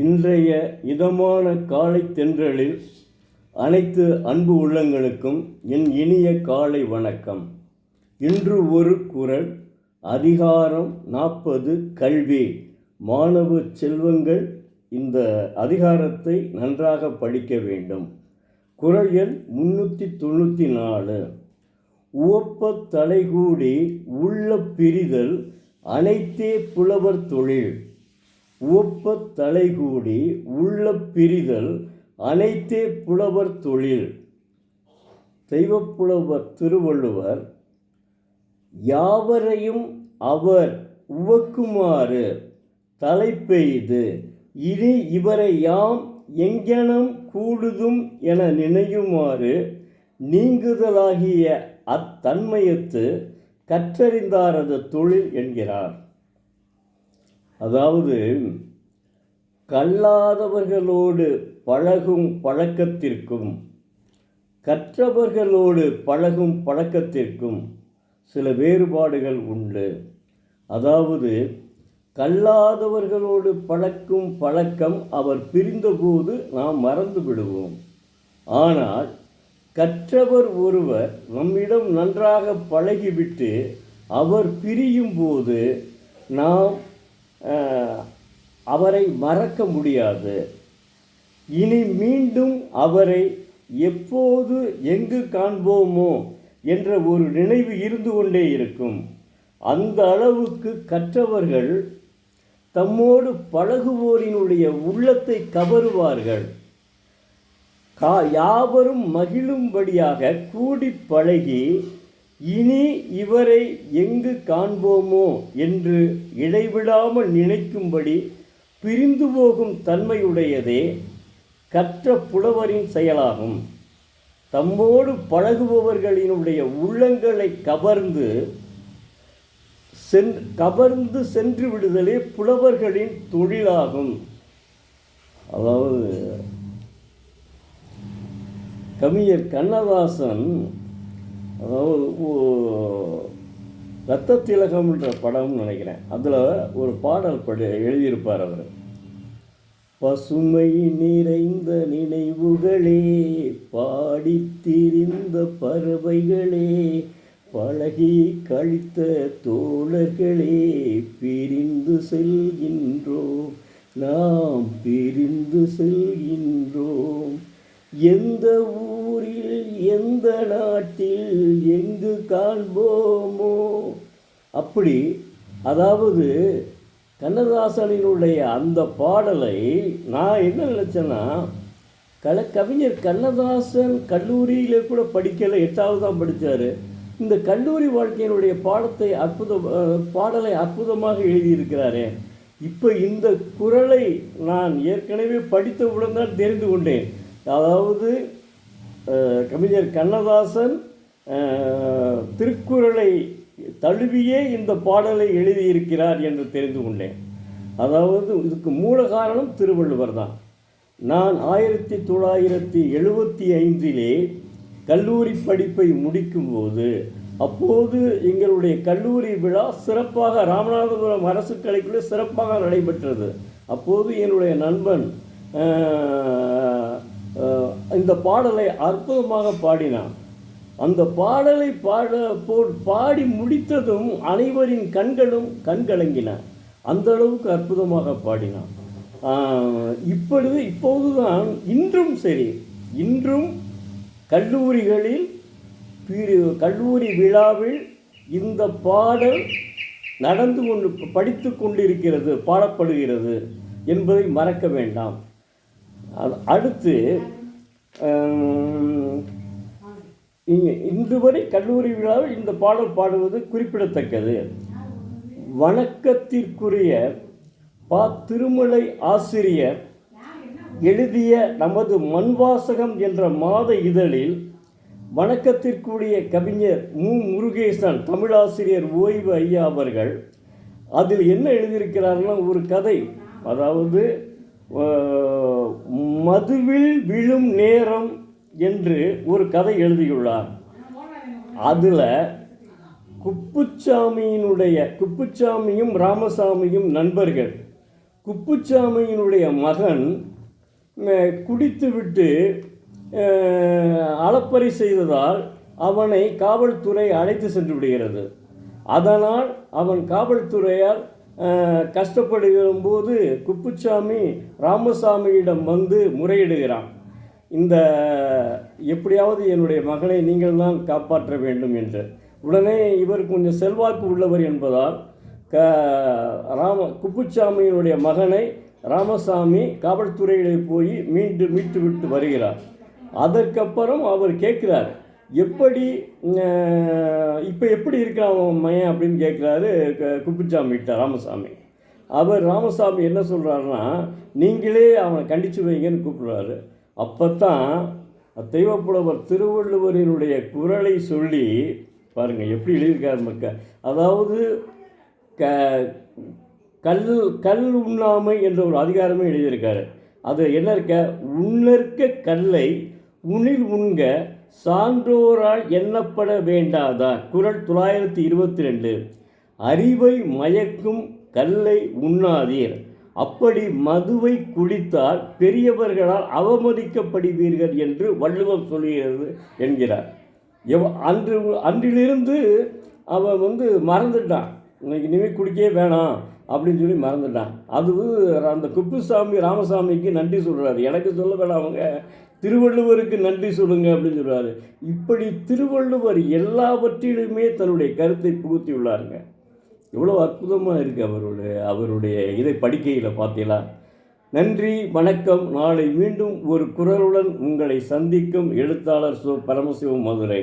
இன்றைய இதமான காலை தென்றலில் அனைத்து அன்பு உள்ளங்களுக்கும் என் இனிய காலை வணக்கம். இன்று ஒரு குறள், அதிகாரம் 40, கல்வி. மாணவ செல்வங்கள் இந்த அதிகாரத்தை நன்றாக படிக்க வேண்டும். குறள் எண் 394. உவப்ப தலைகூடி உள்ள பிரிதல் அனைத்தே புலவர் தொழில். உவப்ப தலைகூடி உள்ள பிரிதல் அனைத்தே புலவர் தொழில். தெய்வப்புலவர் திருவள்ளுவர், யாவரையும் அவர் உவக்குமாறு தலைப்பெய்து இனி இவரை யாம் எங்கனம் கூடுதும் என நினையுமாறு நீங்குதலாகிய அத்தன்மையத்து கற்றறிந்தாரது தொழில் என்கிறார். அதாவது, கல்லாதவர்களோடு பழகும் பழக்கத்திற்கும் கற்றவர்களோடு பழகும் பழக்கத்திற்கும் சில வேறுபாடுகள் உண்டு. அதாவது, கல்லாதவர்களோடு பழக்கும் பழக்கம் அவர் பிரிந்தபோது நாம் மறந்து விடுவோம். ஆனால் கற்றவர் ஒருவர் நம்மிடம் நன்றாக பழகிவிட்டு அவர் பிரியும் போது நாம் அவரை மறக்க முடியாது. இனி மீண்டும் அவரை எப்போது எங்கு காண்போமோ என்ற ஒரு நினைவு இருந்து கொண்டே இருக்கும். அந்த அளவுக்கு கற்றவர்கள் தம்மோடு பழகுவோரினுடைய உள்ளத்தை கவருவார்கள். யாவரும் மகிழும்படியாக கூடி பழகி இனி இவரை எங்கு காண்போமோ என்று இடைவிடாமல் நினைக்கும்படி பிரிந்து போகும் தன்மையுடையதே கற்ற புலவரின் செயலாகும். தம்மோடு பழகுபவர்களினுடைய உள்ளங்களை கவர்ந்து சென்று விடுதலே புலவர்களின் தொழிலாகும். அதாவது, கவிஞர் கண்ணதாசன், அதாவது ரத்த திலகம்ன்ற படம்னு நினைக்கிறேன், அதில் ஒரு பாடல் எழுதியிருப்பார் அவர். பசுமை நிறைந்த நினைவுகளே, பாடித்திரிந்த பறவைகளே, பழகி கழித்த தோழர்களே, பிரிந்து செல்கின்றோம், நாம் பிரிந்து செல்கின்றோம். எந்த ஊரில் எந்த நாட்டில் எங்கு காண்போமோ. அப்படி, அதாவது கண்ணதாசனினுடைய அந்த பாடலை நான் என்ன நினச்சேன்னா, கவிஞர் கண்ணதாசன் கல்லூரியில் கூட படிக்கலை, 8வது தான் படித்தார். இந்த கல்லூரி வாழ்க்கையினுடைய பாடலை அற்புதமாக எழுதியிருக்கிறாரே. இப்போ இந்த குறளை நான் ஏற்கனவே படித்தவுடன் தான் தெரிந்து கொண்டேன். அதாவது, கவிஞர் கண்ணதாசன் திருக்குறளை தழுவியே இந்த பாடலை எழுதியிருக்கிறார் என்று தெரிந்து கொண்டேன். அதாவது, இதுக்கு மூல காரணம் திருவள்ளுவர் தான். நான் 1975 கல்லூரி படிப்பை முடிக்கும்போது, அப்போது எங்களுடைய கல்லூரி விழா சிறப்பாக ராமநாதபுரம் அரசு கலைக்குள்ளே சிறப்பாக நடைபெற்றது. அப்போது என்னுடைய நண்பன் இந்த பாடலை அற்புதமாக பாடினான். அந்த பாடலை பாடி முடித்ததும் அனைவரின் கண்களும் கண்கலங்கின. அந்த அளவுக்கு அற்புதமாக பாடினான். இப்போதுதான் இன்றும் சரி, இன்றும் கல்லூரிகளில் கல்லூரி விழாவில் இந்த பாடல் படித்து கொண்டிருக்கிறது, பாடப்படுகிறது என்பதை மறக்க வேண்டாம். அடுத்து, இன்று வரை கல்லூரி விழாவில் இந்த பாடல் பாடுவது குறிப்பிடத்தக்கது. வணக்கத்திற்குரிய திருமலை ஆசிரியர் எழுதிய நமது மண்வாசகம் என்ற மாத இதழில் வணக்கத்திற்குரிய கவிஞர் முருகேசன், தமிழாசிரியர் ஓய்வு ஐயா அவர்கள் அதில் என்ன எழுதியிருக்கிறார்னா, ஒரு கதை, அதாவது மதுவில் விழும் நேரம் என்று ஒரு கதை எழுதியுள்ளார். அதில் குப்புச்சாமியும் ராமசாமியும் நண்பர்கள். குப்புசாமியினுடைய மகன் குடித்துவிட்டு அளப்பறை செய்ததால் அவனை காவல்துறை அழைத்து சென்று விடுகிறது. அதனால் அவன் காவல்துறையால் கஷ்டப்படுகிற போது குப்புசாமி ராமசாமியிடம் வந்து முறையிடுகிறான். இந்த எப்படியாவது என்னுடைய மகனை நீங்கள் தான் காப்பாற்ற வேண்டும் என்று. உடனே இவர் கொஞ்சம் செல்வாக்கு உள்ளவர் என்பதால் குப்புசாமியினுடைய மகனை ராமசாமி காவல்துறையில் போய் மீட்டு விட்டு வருகிறார். அதற்கப்புறம் அவர் கேட்குறார், இப்போ எப்படி இருக்கிறான் அவன் மையன் அப்படின்னு கேட்குறாரு குப்புசாமிகிட்ட ராமசாமி. ராமசாமி என்ன சொல்கிறாருன்னா, நீங்களே அவனை கண்டித்து வைங்கன்னு கூப்பிடுறாரு. அப்போ தான் தெய்வப்புலவர் திருவள்ளுவரினுடைய குறளை சொல்லி பாருங்கள் எப்படி எழுதியிருக்காரு மக்கள். அதாவது கல் உண்ணாமை என்ற ஒரு அதிகாரமே எழுதியிருக்காரு. அது என்ன இருக்க, உன்னற்க கல்லை உணில் உண்க சான்றோரால் எண்ணப்பட வேண்டாதா. குறள் 922. அறிவை மயக்கும் கல்லை உண்ணாதீர், அப்படி மதுவை குடித்தால் பெரியவர்களால் அவமதிக்கப்படுவீர்கள் என்று வள்ளுவம் சொல்கிறது என்கிறார். அன்றிலிருந்து அவன் மறந்துட்டான், இன்னைக்கு இனிமேல் குடிக்கவே வேணாம் அப்படின்னு சொல்லி மறந்துட்டான். அது அந்த குப்புசாமி ராமசாமிக்கு நன்றி சொல்கிறாரு. எனக்கு சொல்ல வேணாம், அவங்க திருவள்ளுவருக்கு நன்றி சொல்லுங்க அப்படின்னு சொல்கிறாரு. இப்படி திருவள்ளுவர் எல்லாவற்றிலுமே தன்னுடைய கருத்தை புகுத்தியுள்ளாருங்க. எவ்வளோ அற்புதமாக இருக்குது அவருடைய இதை படிக்கையில் பார்த்தீங்களா. நன்றி, வணக்கம். நாளை மீண்டும் ஒரு குரலுடன் உங்களை சந்திக்கும் எழுத்தாளர் பரமசிவம், மதுரை.